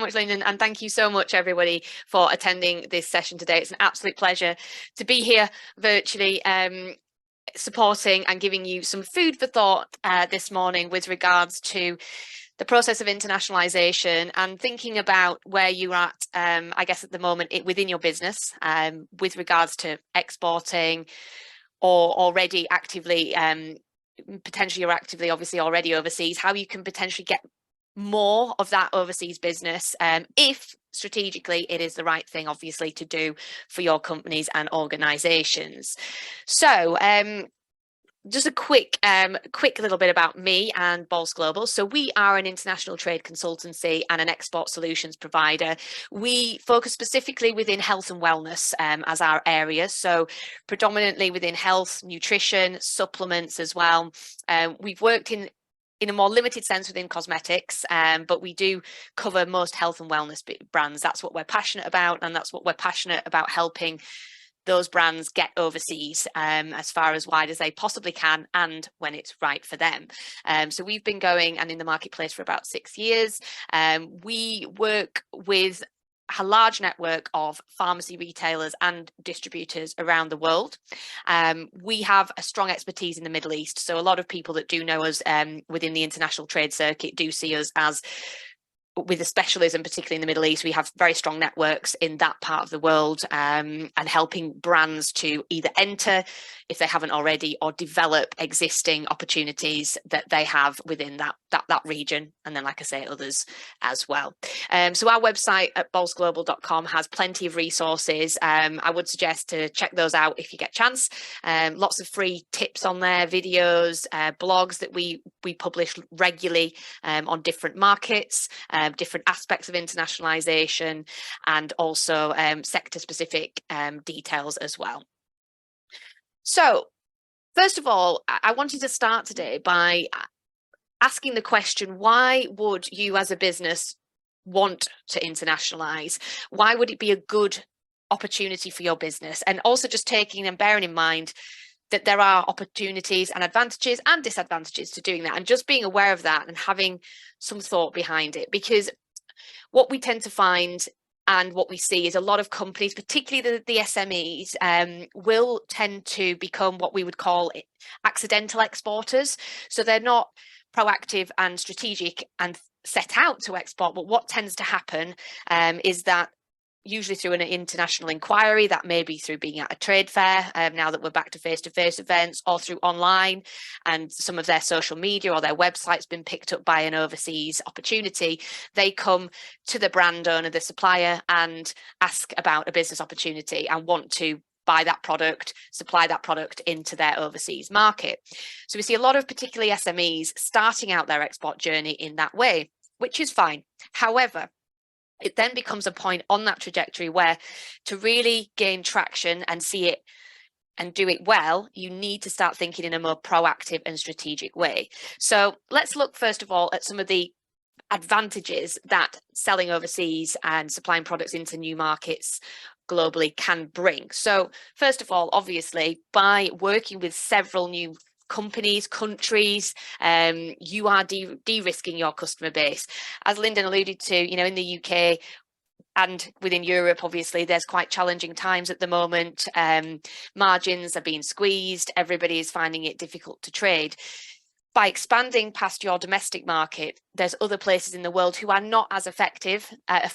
much, Lyndon, and thank you so much, everybody, for attending this session today. It's an absolute pleasure to be here virtually, supporting and giving you some food for thought this morning with regards to the process of internationalization and thinking about where you're at, I guess, at the moment within your business with regards to exporting or already actively, potentially you're actively obviously already overseas, how you can potentially get more of that overseas business if strategically it is the right thing obviously to do for your companies and organizations. So just a quick little bit about me and Bols Global. So we are an international trade consultancy and an export solutions provider. We focus specifically within health and wellness as our areas. So predominantly within health, nutrition, supplements as well. We've worked in a more limited sense within cosmetics, but we do cover most health and wellness brands. That's what we're passionate about, and that's what we're passionate about helping those brands get overseas as far as wide as they possibly can and when it's right for them. So we've been going and in the marketplace for about 6 years. We work with a large network of pharmacy retailers and distributors around the world. We have a strong expertise in the Middle East. So a lot of people that do know us within the international trade circuit do see us as with a specialism, particularly in the Middle East. We have very strong networks in that part of the world and helping brands to either enter, if they haven't already, or develop existing opportunities that they have within that region. And then, like I say, others as well. So our website at bolsglobal.com has plenty of resources. I would suggest to check those out if you get a chance. Lots of free tips on there, videos, blogs that we publish regularly on different markets, different aspects of internationalization, and also sector-specific details as well. So, first of all, I wanted to start today by asking the question, why would you as a business want to internationalize? Why would it be a good opportunity for your business? And also just taking and bearing in mind that there are opportunities and advantages and disadvantages to doing that, and just being aware of that and having some thought behind it. Because what we tend to find and what we see is a lot of companies, particularly the SMEs, will tend to become what we would call accidental exporters. So they're not proactive and strategic and set out to export, but what tends to happen is that usually through an international inquiry, that may be through being at a trade fair, now that we're back to face-to-face events, or through online, and some of their social media or their website's been picked up by an overseas opportunity. They come to the brand owner, the supplier, and ask about a business opportunity and want to buy that product, supply that product into their overseas market. So we see a lot of particularly SMEs starting out their export journey in that way, which is fine. However, it then becomes a point on that trajectory where to really gain traction and see it and do it well, you need to start thinking in a more proactive and strategic way. So let's look first of all at some of the advantages that selling overseas and supplying products into new markets globally can bring. So first of all, obviously, by working with several new companies, countries, you are de-risking your customer base. As Lyndon alluded to, in the UK and within Europe, obviously, there's quite challenging times at the moment. Margins are being squeezed. Everybody is finding it difficult to trade. By expanding past your domestic market, there's other places in the world who are not as affected by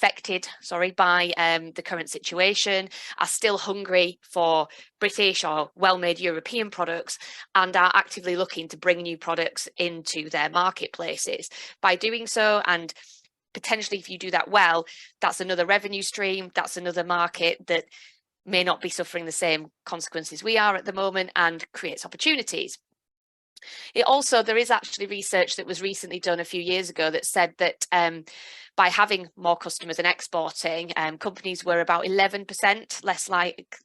the current situation, are still hungry for British or well-made European products, and are actively looking to bring new products into their marketplaces. By doing so, and potentially if you do that well, that's another revenue stream, that's another market that may not be suffering the same consequences we are at the moment, and creates opportunities. There is actually research that was recently done a few years ago that said that by having more customers and exporting, companies were about 11%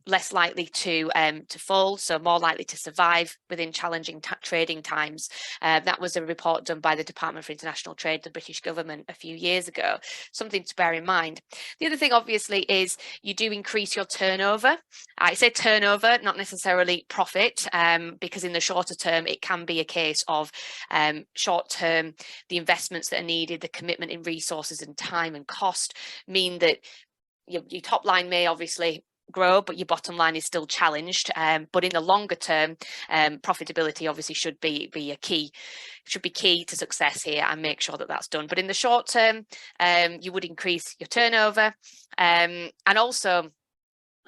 less likely to fold, so more likely to survive within challenging trading times. That was a report done by the Department for International Trade, the British government, a few years ago. Something to bear in mind. The other thing, obviously, is you do increase your turnover. I say turnover, not necessarily profit, because in the shorter term, it can be a case of short term, the investments that are needed, the commitment in resources resources and time and cost mean that your top line may obviously grow, but your bottom line is still challenged. But in the longer term, profitability obviously should be key to success here, and make sure that that's done. But in the short term, you would increase your turnover, and also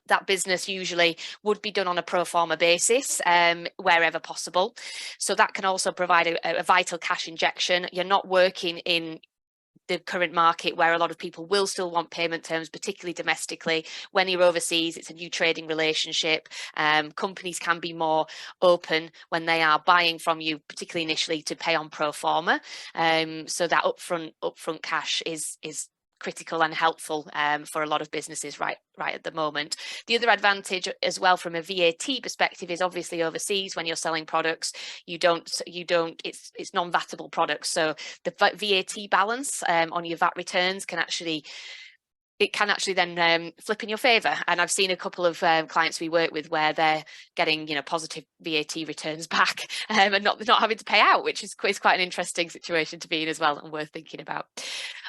that business usually would be done on a pro forma basis, wherever possible. So that can also provide a vital cash injection. You're not working in the current market where a lot of people will still want payment terms, particularly domestically. When you're overseas, it's a new trading relationship. Companies can be more open when they are buying from you, particularly initially, to pay on pro forma. So that upfront cash is critical and helpful for a lot of businesses right at the moment. The other advantage as well from a VAT perspective is obviously overseas. When you're selling products, it's non-vatable products, so the VAT balance on your VAT returns can actually then flip in your favour. And I've seen a couple of clients we work with where they're getting positive VAT returns back, and not having to pay out, which is quite an interesting situation to be in as well, and worth thinking about.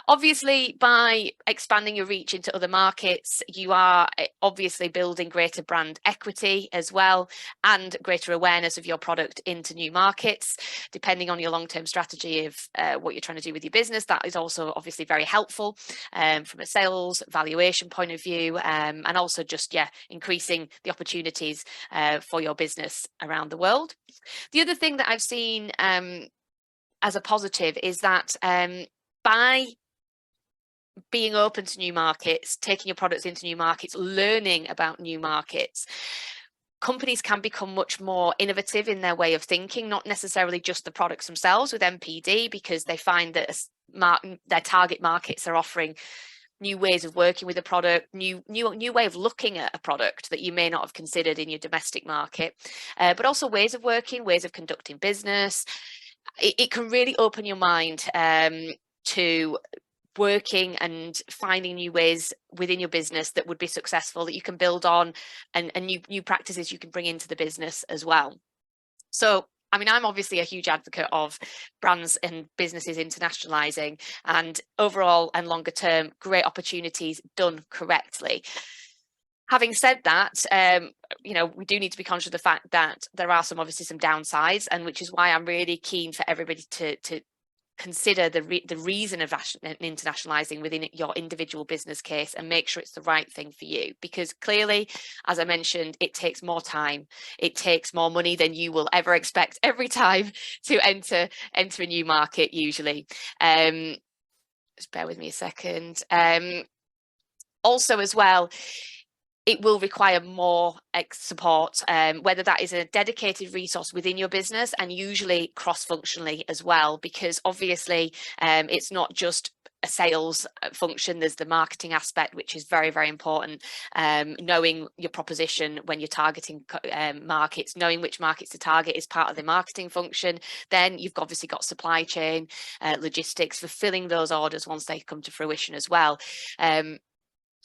Obviously, by expanding your reach into other markets, you are obviously building greater brand equity as well, and greater awareness of your product into new markets. Depending on your long-term strategy of what you're trying to do with your business, that is also obviously very helpful from a sales valuation point of view, and also just increasing the opportunities for your business around the world. The other thing that I've seen as a positive is that by being open to new markets, taking your products into new markets, learning about new markets, companies can become much more innovative in their way of thinking, not necessarily just the products themselves with NPD, because they find that their target markets are offering new ways of working with a product, new way of looking at a product that you may not have considered in your domestic market, but also ways of working, ways of conducting business. It can really open your mind to working and finding new ways within your business that would be successful, that you can build on, and new practices you can bring into the business as well. So I mean, I'm obviously a huge advocate of brands and businesses internationalizing, and overall and longer term, great opportunities done correctly. Having said that, we do need to be conscious of the fact that there are obviously some downsides, and which is why I'm really keen for everybody to consider the reason of internationalizing within your individual business case, and make sure it's the right thing for you. Because clearly, as I mentioned, it takes more time, it takes more money than you will ever expect every time to enter a new market usually. Just bear with me a second. Also as well, it will require more support, whether that is a dedicated resource within your business, and usually cross-functionally as well, because obviously it's not just a sales function. There's the marketing aspect, which is very, very important. Knowing your proposition when you're targeting markets, knowing which markets to target is part of the marketing function. Then you've obviously got supply chain, logistics, fulfilling those orders once they come to fruition as well.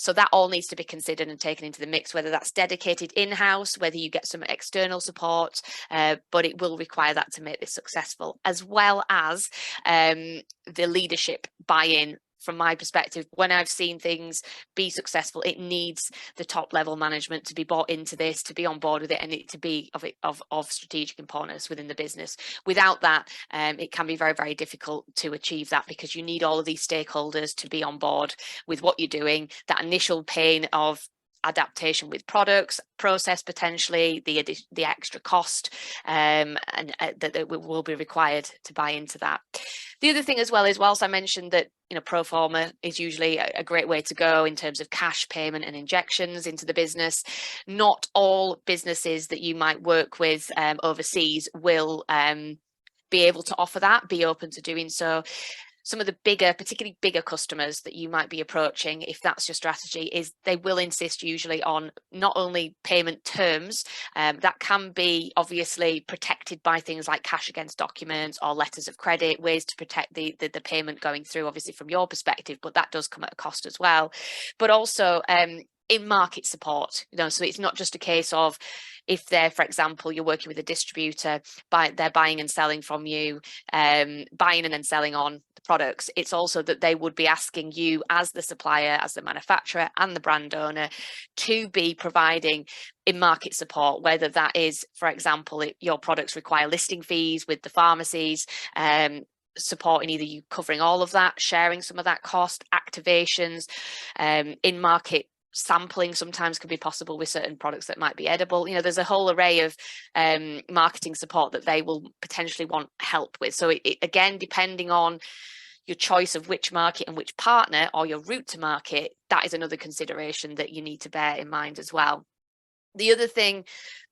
So that all needs to be considered and taken into the mix, whether that's dedicated in-house, whether you get some external support, but it will require that to make this successful, as well as the leadership buy-in. From my perspective, when I've seen things be successful, it needs the top level management to be bought into this, to be on board with it, and it to be of strategic importance within the business. Without that, it can be very, very difficult to achieve that, because you need all of these stakeholders to be on board with what you're doing. That initial pain of adaptation with products, process, potentially the extra cost, and that will be required to buy into that. The other thing as well is, whilst I mentioned that pro forma is usually a great way to go in terms of cash payment and injections into the business, not all businesses that you might work with overseas will be able to offer that, be open to doing so. Some of the particularly bigger customers that you might be approaching, if that's your strategy, is they will insist usually on not only payment terms, that can be obviously protected by things like cash against documents or letters of credit, ways to protect the payment going through, obviously from your perspective, but that does come at a cost as well. But also in market support, so it's not just a case of, if they're, for example, you're working with a distributor, they're buying and selling from you, buying and then selling on the products, it's also that they would be asking you as the supplier, as the manufacturer and the brand owner to be providing in-market support, whether that is, for example, your products require listing fees with the pharmacies, supporting either you covering all of that, sharing some of that cost, activations, in-market sampling sometimes can be possible with certain products that might be edible. You know, there's a whole array of marketing support that they will potentially want help with. So it again, depending on your choice of which market and which partner or your route to market, that is another consideration that you need to bear in mind as well. The other thing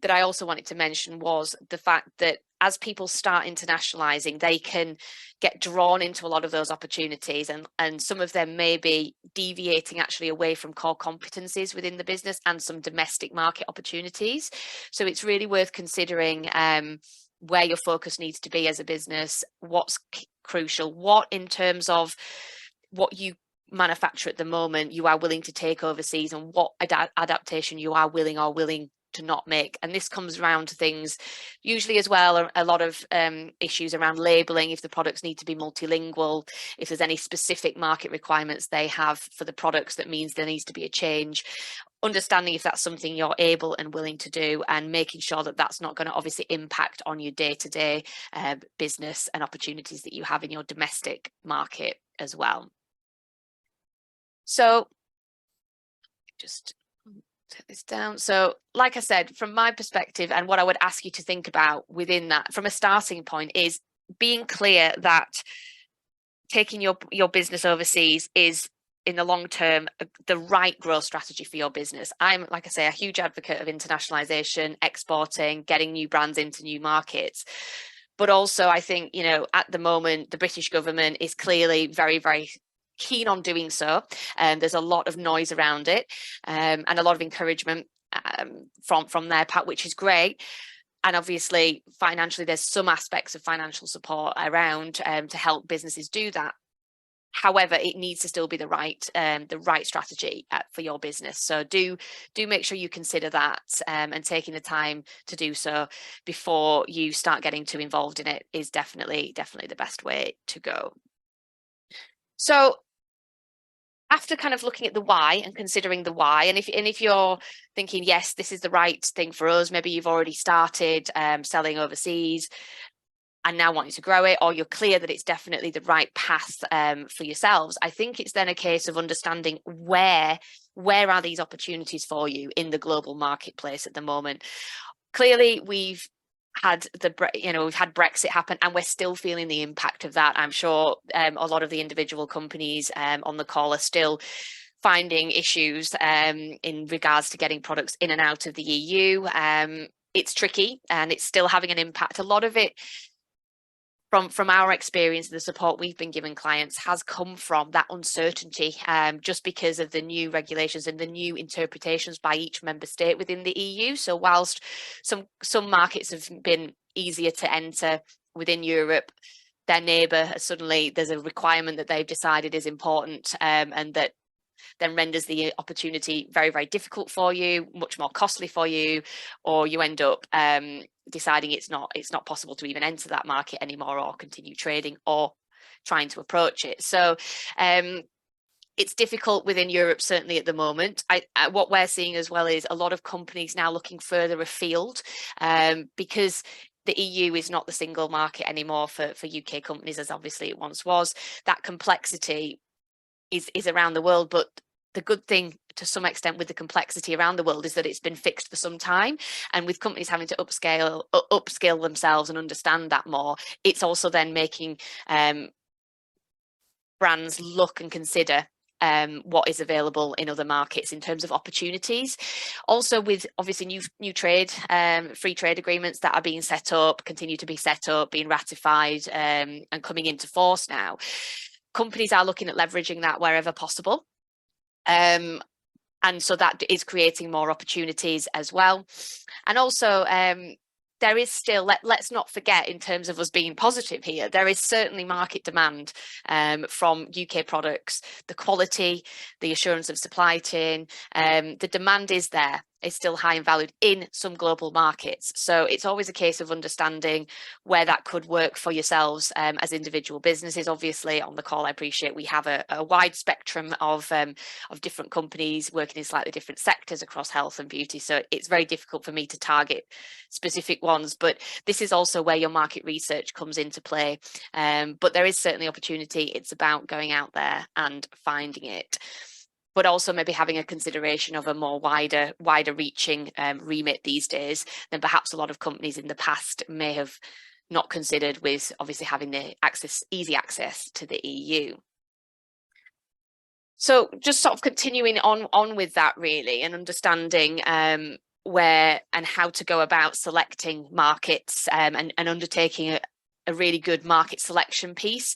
that I also wanted to mention was the fact that as people start internationalizing, they can get drawn into a lot of those opportunities, and some of them may be deviating actually away from core competencies within the business and some domestic market opportunities. So it's really worth considering where your focus needs to be as a business, what's crucial, what in terms of what you manufacture at the moment you are willing to take overseas, and what adaptation you are willing to not make. And this comes around to things usually as well, a lot of issues around labeling, if the products need to be multilingual, if there's any specific market requirements they have for the products that means there needs to be a change, understanding if that's something you're able and willing to do, and making sure that that's not going to obviously impact on your day-to-day business and opportunities that you have in your domestic market as well. So just take this down. So like I said, from my perspective, and what I would ask you to think about within that from a starting point is being clear that taking your business overseas is in the long term the right growth strategy for your business. I'm, like I say, a huge advocate of internationalization, exporting, getting new brands into new markets. But also I think, you know, at the moment, the British government is clearly very, very keen on doing so, and there's a lot of noise around it, and a lot of encouragement from their part, which is great. And obviously financially there's some aspects of financial support around to help businesses do that. However, it needs to still be the right strategy for your business. So do make sure you consider that, and taking the time to do so before you start getting too involved in it is definitely the best way to go. So after kind of looking at the why and considering the why, and if you're thinking, yes, this is the right thing for us, maybe you've already started selling overseas and now wanting to grow it, or you're clear that it's definitely the right path for yourselves, I think it's then a case of understanding where are these opportunities for you in the global marketplace at the moment. Clearly, we've had Brexit happen, and we're still feeling the impact of that. I'm sure a lot of the individual companies on the call are still finding issues in regards to getting products in and out of the EU. It's tricky and it's still having an impact. A lot of it from our experience, the support we've been giving clients has come from that uncertainty, just because of the new regulations and the new interpretations by each member state within the EU. So whilst some markets have been easier to enter within Europe, their neighbour suddenly there's a requirement that they've decided is important, and that then renders the opportunity very, very difficult for you, much more costly for you, or you end up deciding it's not possible to even enter that market anymore, or continue trading or trying to approach it. So it's difficult within Europe, certainly at the moment. What we're seeing as well is a lot of companies now looking further afield, because the EU is not the single market anymore for UK companies, as obviously it once was. That complexity is around the world, but the good thing to some extent with the complexity around the world is that it's been fixed for some time, and with companies having to upskill themselves and understand that more, it's also then making brands look and consider what is available in other markets in terms of opportunities. Also, with obviously new trade, free trade agreements that are being set up, continue to be set up, being ratified, and coming into force now, companies are looking at leveraging that wherever possible. And so that is creating more opportunities as well. And also, there is still, let's not forget, in terms of us being positive here, there is certainly market demand from UK products, the quality, the assurance of supply chain, the demand is there. is still high and valued in some global markets. So it's always a case of understanding where that could work for yourselves as individual businesses. Obviously, on the call, I appreciate we have a wide spectrum of different companies working in slightly different sectors across health and beauty. So it's very difficult for me to target specific ones, but this is also where your market research comes into play. But there is certainly opportunity. It's about going out there and finding it, but also maybe having a consideration of a more wider reaching remit these days than perhaps a lot of companies in the past may have not considered, with obviously having the easy access to the EU. So just sort of continuing on with that really, and understanding where and how to go about selecting markets and undertaking a really good market selection piece.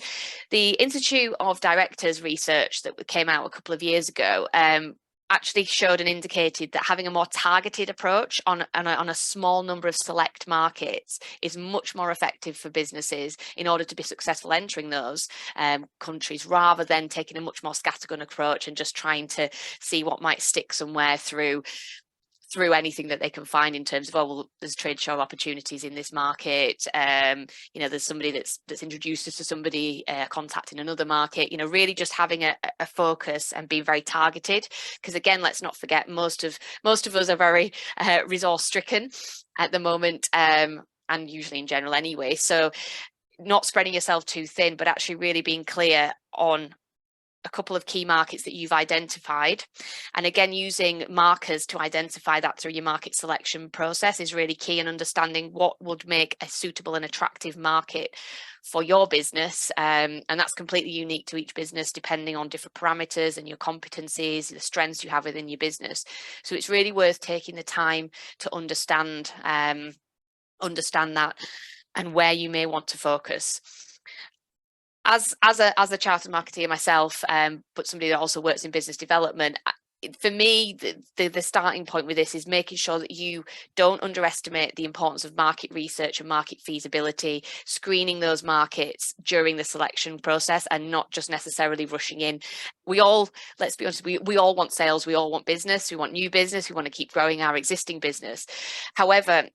The Institute of Directors research that came out a couple of years ago actually showed and indicated that having a more targeted approach on a small number of select markets is much more effective for businesses in order to be successful entering those countries, rather than taking a much more scattergun approach and just trying to see what might stick somewhere through anything that they can find in terms of, oh, well, there's trade show opportunities in this market. You know, there's somebody that's introduced us to somebody contacting another market. You know, really just having a focus and being very targeted. Because again, let's not forget, most of us are very resource stricken at the moment, and usually in general anyway. So not spreading yourself too thin, but actually really being clear on a couple of key markets that you've identified. And again, using markers to identify that through your market selection process is really key, and understanding what would make a suitable and attractive market for your business. And that's completely unique to each business, depending on different parameters and your competencies, the strengths you have within your business. So it's really worth taking the time to understand that and where you may want to focus. As a chartered marketeer myself, but somebody that also works in business development, for me, the starting point with this is making sure that you don't underestimate the importance of market research and market feasibility, screening those markets during the selection process, and not just necessarily rushing in. We all, let's be honest, we all want sales, we all want business, we want new business, we want to keep growing our existing business. However,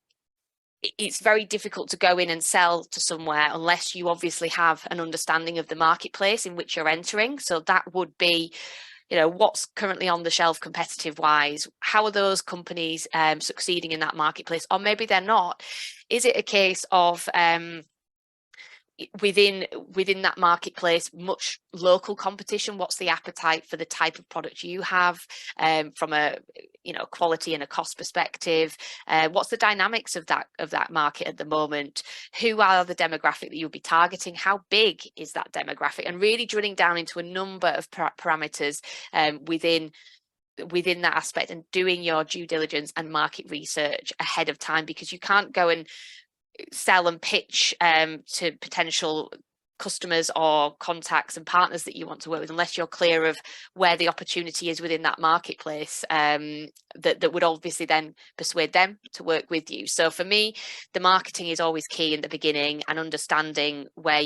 it's very difficult to go in and sell to somewhere unless you obviously have an understanding of the marketplace in which you're entering. So that would be, you know, what's currently on the shelf competitive wise, how are those companies succeeding in that marketplace, or maybe they're not. Is it a case of within that marketplace much local competition? What's the appetite for the type of product you have from a quality and a cost perspective? What's the dynamics of that market at the moment? Who are the demographic that you'll be targeting? How big is that demographic? And really drilling down into a number of parameters within that aspect, and doing your due diligence and market research ahead of time, because you can't go and sell and pitch to potential customers or contacts and partners that you want to work with unless you're clear of where the opportunity is within that marketplace, that would obviously then persuade them to work with you. So for me, the marketing is always key in the beginning, and understanding where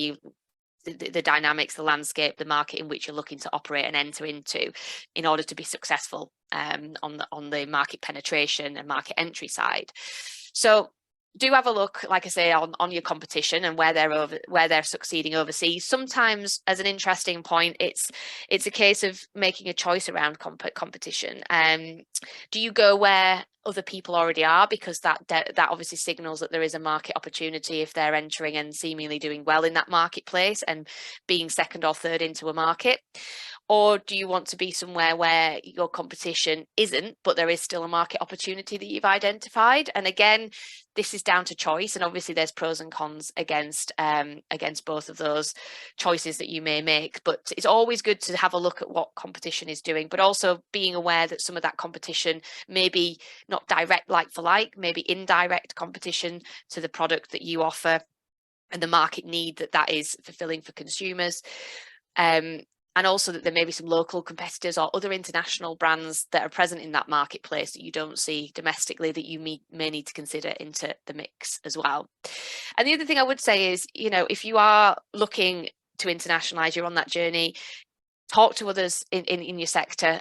the dynamics, the landscape, the market in which you're looking to operate and enter into in order to be successful on the market penetration and market entry side. So do have a look, like I say, on your competition and where they're succeeding overseas. Sometimes, as an interesting point, it's a case of making a choice around competition. Do you go where other people already are, because that obviously signals that there is a market opportunity if they're entering and seemingly doing well in that marketplace and being second or third into a market? Or do you want to be somewhere where your competition isn't, but there is still a market opportunity that you've identified? And again, this is down to choice, and obviously there's pros and cons against both of those choices that you may make. But it's always good to have a look at what competition is doing, but also being aware that some of that competition may be not direct like for like, maybe indirect competition to the product that you offer and the market need that is fulfilling for consumers. And also that there may be some local competitors or other international brands that are present in that marketplace that you don't see domestically that you may need to consider into the mix as well. And the other thing I would say is, if you are looking to internationalize, you're on that journey, talk to others in your sector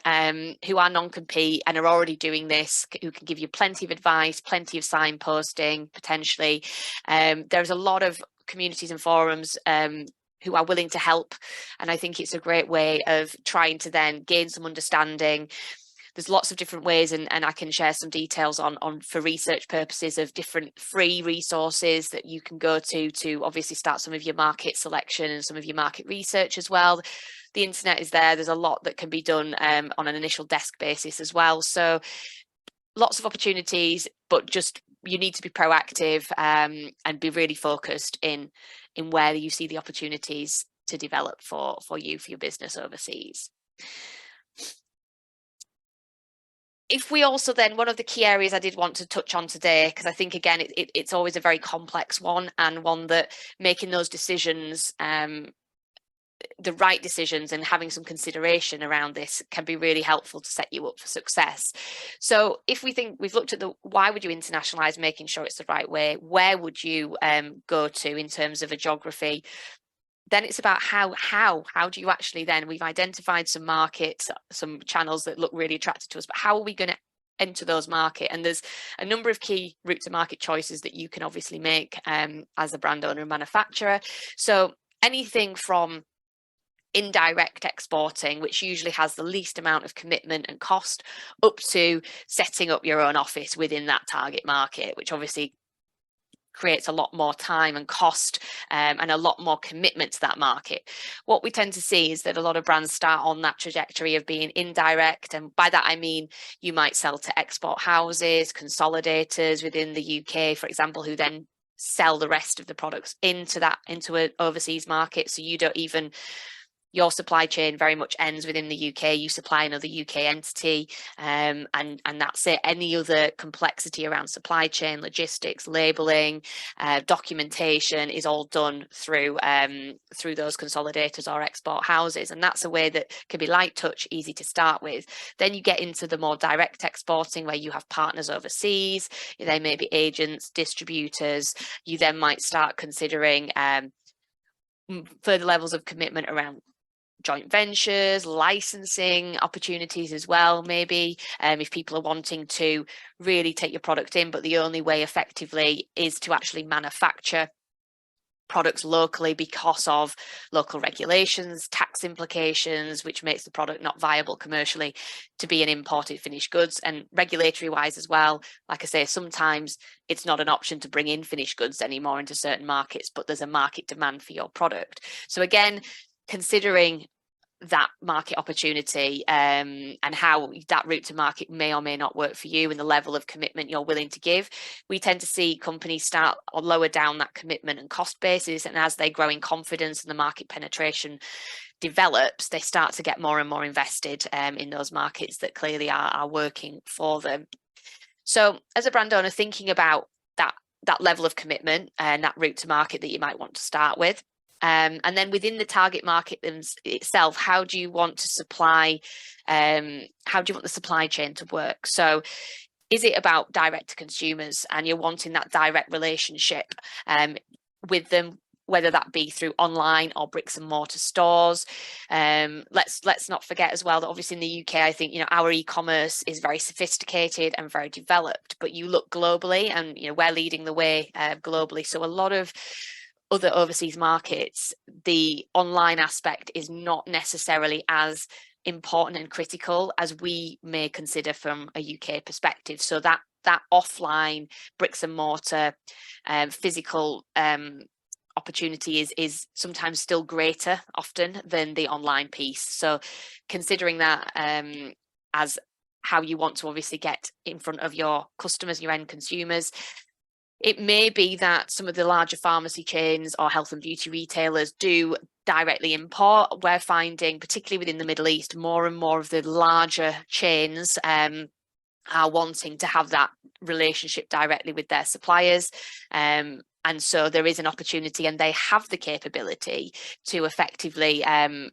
who are non-compete and are already doing this, who can give you plenty of advice, plenty of signposting, potentially. There's a lot of communities and forums who are willing to help. And I think it's a great way of trying to then gain some understanding. There's lots of different ways, and I can share some details on for research purposes of different free resources that you can go to obviously start some of your market selection and some of your market research as well. The internet is there. There's a lot that can be done on an initial desk basis as well. So lots of opportunities, but just you need to be proactive and be really focused in where you see the opportunities to develop for you, for your business overseas. If we also then, one of the key areas I did want to touch on today, because I think, again, it's always a very complex one, and one that making those decisions, the right decisions and having some consideration around this can be really helpful to set you up for success. So if we think we've looked at the why would you internationalize, making sure it's the right way, where would you go to in terms of a geography, then it's about how do you actually then, we've identified some markets, some channels that look really attractive to us, but how are we going to enter those markets? And there's a number of key route to market choices that you can obviously make as a brand owner and manufacturer. So anything from indirect exporting, which usually has the least amount of commitment and cost, up to setting up your own office within that target market, which obviously creates a lot more time and cost and a lot more commitment to that market. What we tend to see is that a lot of brands start on that trajectory of being indirect, and by that I mean you might sell to export houses, consolidators within the UK, for example, who then sell the rest of the products into an overseas market. So you don't even, your supply chain very much ends within the UK. You supply another UK entity, and that's it. Any other complexity around supply chain, logistics, labeling, documentation is all done through those consolidators or export houses, and that's a way that can be light touch, easy to start with. Then you get into the more direct exporting, where you have partners overseas. They may be agents, distributors. You then might start considering further levels of commitment around joint ventures, licensing opportunities as well, maybe if people are wanting to really take your product in, but the only way effectively is to actually manufacture products locally because of local regulations, tax implications, which makes the product not viable commercially to be an imported finished goods. And regulatory wise as well, like I say, sometimes it's not an option to bring in finished goods anymore into certain markets, but there's a market demand for your product. So again, considering that market opportunity and how that route to market may or may not work for you, and the level of commitment you're willing to give. We tend to see companies start or lower down that commitment and cost basis, and as they grow in confidence and the market penetration develops, they start to get more and more invested in those markets that clearly are working for them. So as a brand owner, thinking about that level of commitment and that route to market that you might want to start with. And then within the target market itself, how do you want to supply, how do you want the supply chain to work? So is it about direct to consumers and you're wanting that direct relationship with them, whether that be through online or bricks and mortar stores? Let's not forget as well that obviously in the UK, I think, our e-commerce is very sophisticated and very developed, but you look globally and, we're leading the way globally. So a lot of other overseas markets, the online aspect is not necessarily as important and critical as we may consider from a UK perspective. So that offline bricks and mortar physical opportunity is sometimes still greater often than the online piece. So considering that as how you want to obviously get in front of your customers, your end consumers, it may be that some of the larger pharmacy chains or health and beauty retailers do directly import. We're finding, particularly within the Middle East, more and more of the larger chains are wanting to have that relationship directly with their suppliers. And so there is an opportunity, and they have the capability to effectively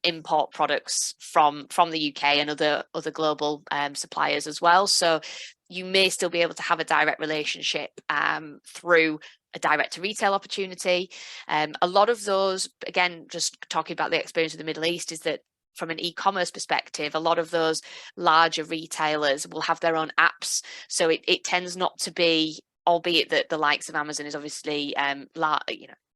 import products from the UK and other global suppliers as well. So you may still be able to have a direct relationship through a direct to retail opportunity. A lot of those, again, just talking about the experience of the Middle East, is that from an e-commerce perspective, a lot of those larger retailers will have their own apps. So it tends not to be, albeit that the likes of Amazon is obviously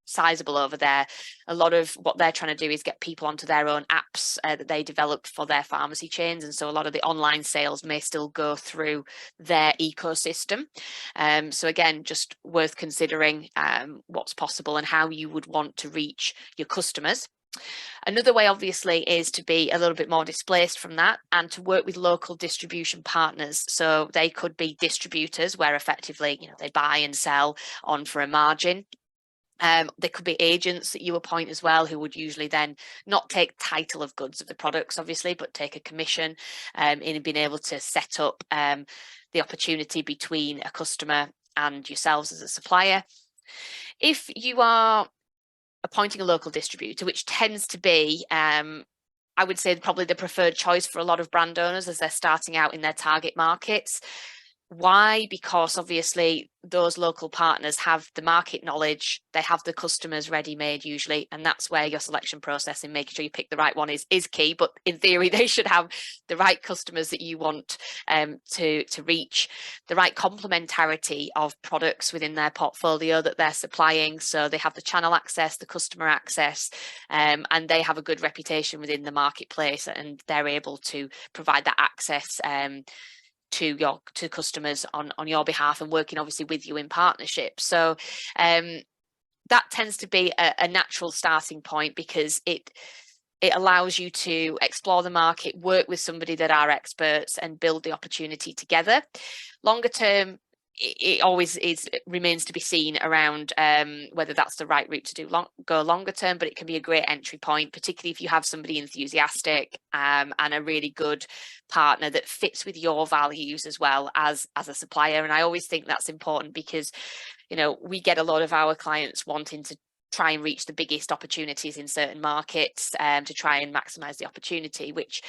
sizable over there. A lot of what they're trying to do is get people onto their own apps that they developed for their pharmacy chains, and so a lot of the online sales may still go through their ecosystem. So again, just worth considering what's possible and how you would want to reach your customers. Another way, obviously, is to be a little bit more displaced from that and to work with local distribution partners. So they could be distributors where effectively, they buy and sell on for a margin. There could be agents that you appoint as well, who would usually then not take title of goods of the products, obviously, but take a commission in being able to set up the opportunity between a customer and yourselves as a supplier. If you are appointing a local distributor, which tends to be, I would say, probably the preferred choice for a lot of brand owners as they're starting out in their target markets. Why? Because obviously those local partners have the market knowledge, they have the customers ready-made usually, and that's where your selection process and making sure you pick the right one is key. But in theory, they should have the right customers that you want to reach, the right complementarity of products within their portfolio that they're supplying. So they have the channel access, the customer access, and they have a good reputation within the marketplace, and they're able to provide that access to customers on your behalf, and working obviously with you in partnership. So that tends to be a natural starting point, because it allows you to explore the market, work with somebody that are experts, and build the opportunity together. Longer term, it always remains to be seen around whether that's the right route to go longer term, but it can be a great entry point, particularly if you have somebody enthusiastic and a really good partner that fits with your values as well as a supplier. And I always think that's important, because we get a lot of our clients wanting to try and reach the biggest opportunities in certain markets to try and maximize the opportunity, which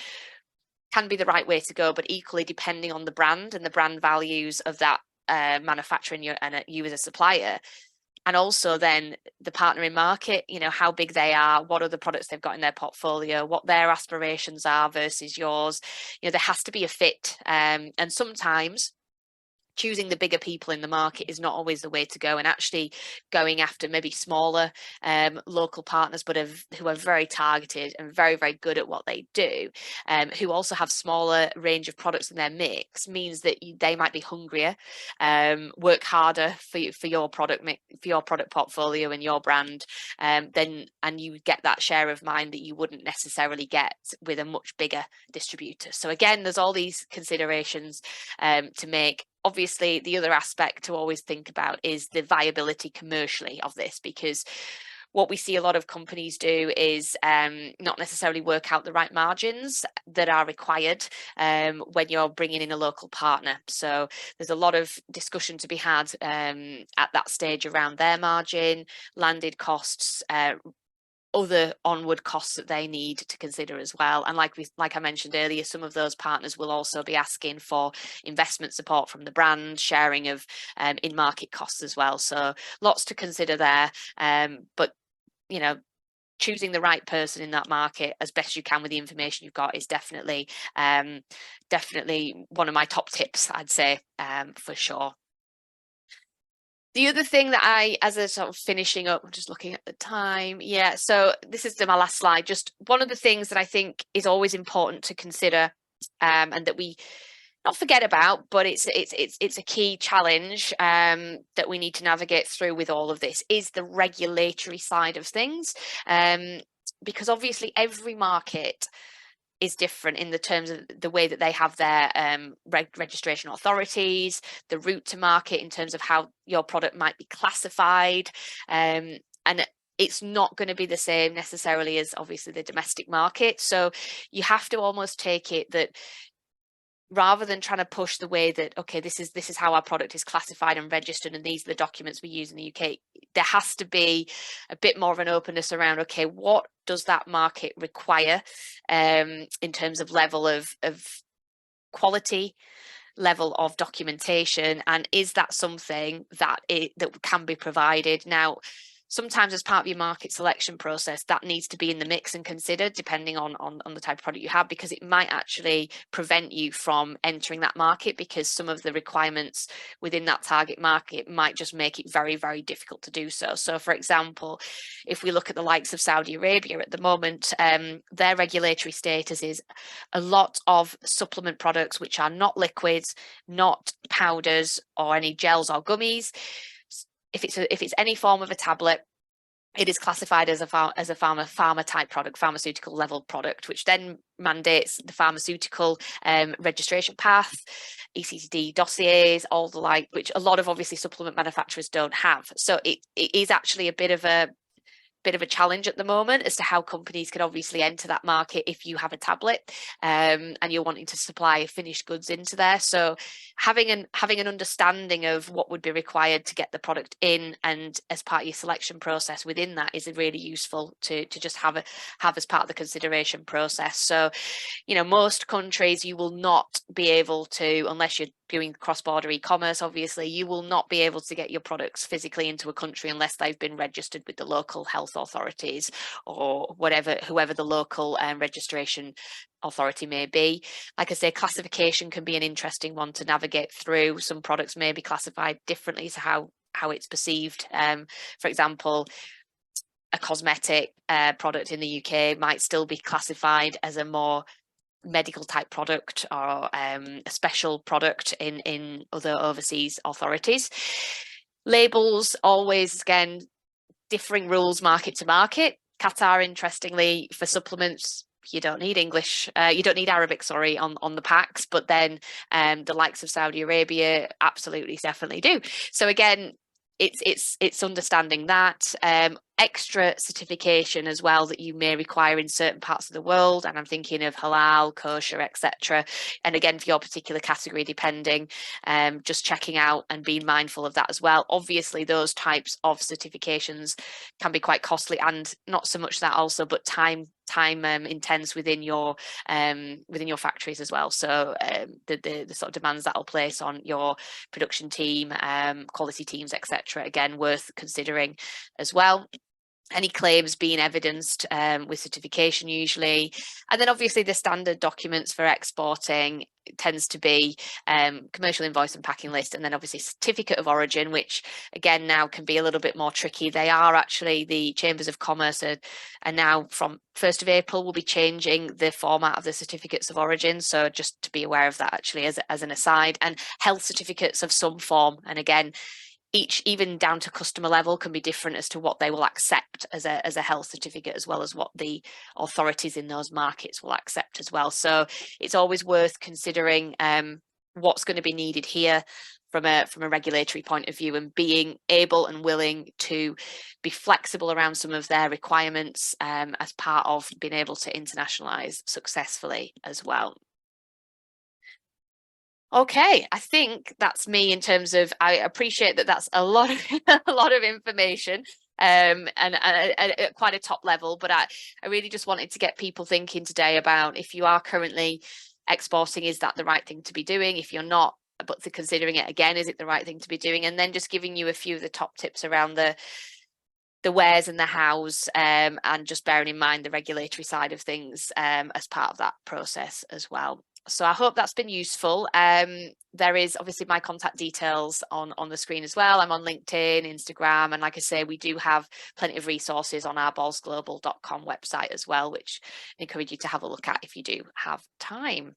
can be the right way to go, but equally, depending on the brand and the brand values of that manufacturer and you as a supplier, and also then the partner in market, how big they are, what other products they've got in their portfolio, what their aspirations are versus yours. There has to be a fit, and sometimes choosing the bigger people in the market is not always the way to go, and actually going after maybe smaller local partners, but who are very targeted and very, very good at what they do, who also have smaller range of products in their mix, means that they might be hungrier, work harder for your product portfolio and your brand, and you get that share of mind that you wouldn't necessarily get with a much bigger distributor. So again, there's all these considerations to make. Obviously, the other aspect to always think about is the viability commercially of this, because what we see a lot of companies do is not necessarily work out the right margins that are required when you're bringing in a local partner. So there's a lot of discussion to be had at that stage around their margin, landed costs, other onward costs that they need to consider as well. And like I mentioned earlier, some of those partners will also be asking for investment support from the brand, sharing of in-market costs as well. So lots to consider there. But choosing the right person in that market as best you can with the information you've got is definitely one of my top tips, I'd say, for sure. The other thing that as a sort of finishing up, I'm just looking at the time. Yeah, so this is my last slide. Just one of the things that I think is always important to consider, and that we not forget about, but it's a key challenge that we need to navigate through with all of this, is the regulatory side of things, because obviously every market is different in the terms of the way that they have their registration authorities, the route to market in terms of how your product might be classified, and it's not going to be the same necessarily as obviously the domestic market. So you have to almost take it that rather than trying to push the way that, okay, this is how our product is classified and registered, and these are the documents we use in the UK, there has to be a bit more of an openness around, okay, what does that market require in terms of level of quality, level of documentation, and is that something that can be provided? Now, sometimes as part of your market selection process, that needs to be in the mix and considered depending on the type of product you have, because it might actually prevent you from entering that market, because some of the requirements within that target market might just make it very, very difficult to do so. So for example, if we look at the likes of Saudi Arabia at the moment, their regulatory status is a lot of supplement products which are not liquids, not powders or any gels or gummies. If it's any form of a tablet, it is classified as a pharma type product, pharmaceutical level product, which then mandates the pharmaceutical registration path, ECCD dossiers, all the like, which a lot of obviously supplement manufacturers don't have. So it is actually a bit of a challenge at the moment as to how companies can obviously enter that market if you have a tablet and you're wanting to supply finished goods into there. So having an understanding of what would be required to get the product in, and as part of your selection process within that, is really useful to just have as part of the consideration process. So, you know, most countries you will not be able to, unless you're doing cross-border e-commerce, obviously, you will not be able to get your products physically into a country unless they've been registered with the local health authorities or whoever the local registration authority may be. Like I say, classification can be an interesting one to navigate through. Some products may be classified differently to how it's perceived. For example, a cosmetic product in the UK might still be classified as a more medical type product or a special product in other overseas authorities. Labels, always, again, differing rules market to market. Qatar, interestingly, for supplements, you don't need English, you don't need Arabic, sorry, on the packs, but then the likes of Saudi Arabia absolutely definitely do. So again, it's understanding that. Extra certification as well that you may require in certain parts of the world, and I'm thinking of halal, kosher, etc. And again, for your particular category, depending, just checking out and being mindful of that as well. Obviously, those types of certifications can be quite costly, and not so much that also, but time intense within your factories as well. So the sort of demands that'll place on your production team, quality teams, etc. Again, worth considering as well. Any claims being evidenced with certification usually. And then obviously the standard documents for exporting tends to be commercial invoice and packing list, and then obviously certificate of origin, which again now can be a little bit more tricky. They are actually, the Chambers of Commerce are now from 1st of April will be changing the format of the certificates of origin. So just to be aware of that actually as an aside. And health certificates of some form, and again, each, even down to customer level, can be different as to what they will accept as a health certificate, as well as what the authorities in those markets will accept as well. So it's always worth considering what's going to be needed here from a regulatory point of view, and being able and willing to be flexible around some of their requirements as part of being able to internationalize successfully as well. Okay, I think that's me in terms of, I appreciate that that's a lot of a lot of information and at quite a top level, but I really just wanted to get people thinking today about, if you are currently exporting, is that the right thing to be doing? If you're not, but considering it again, is it the right thing to be doing? And then just giving you a few of the top tips around the wheres and the hows, and just bearing in mind the regulatory side of things as part of that process as well. So I hope that's been useful. There is obviously my contact details on the screen as well. I'm on LinkedIn, Instagram, and like I say, we do have plenty of resources on our ballsglobal.com website as well, which I encourage you to have a look at if you do have time.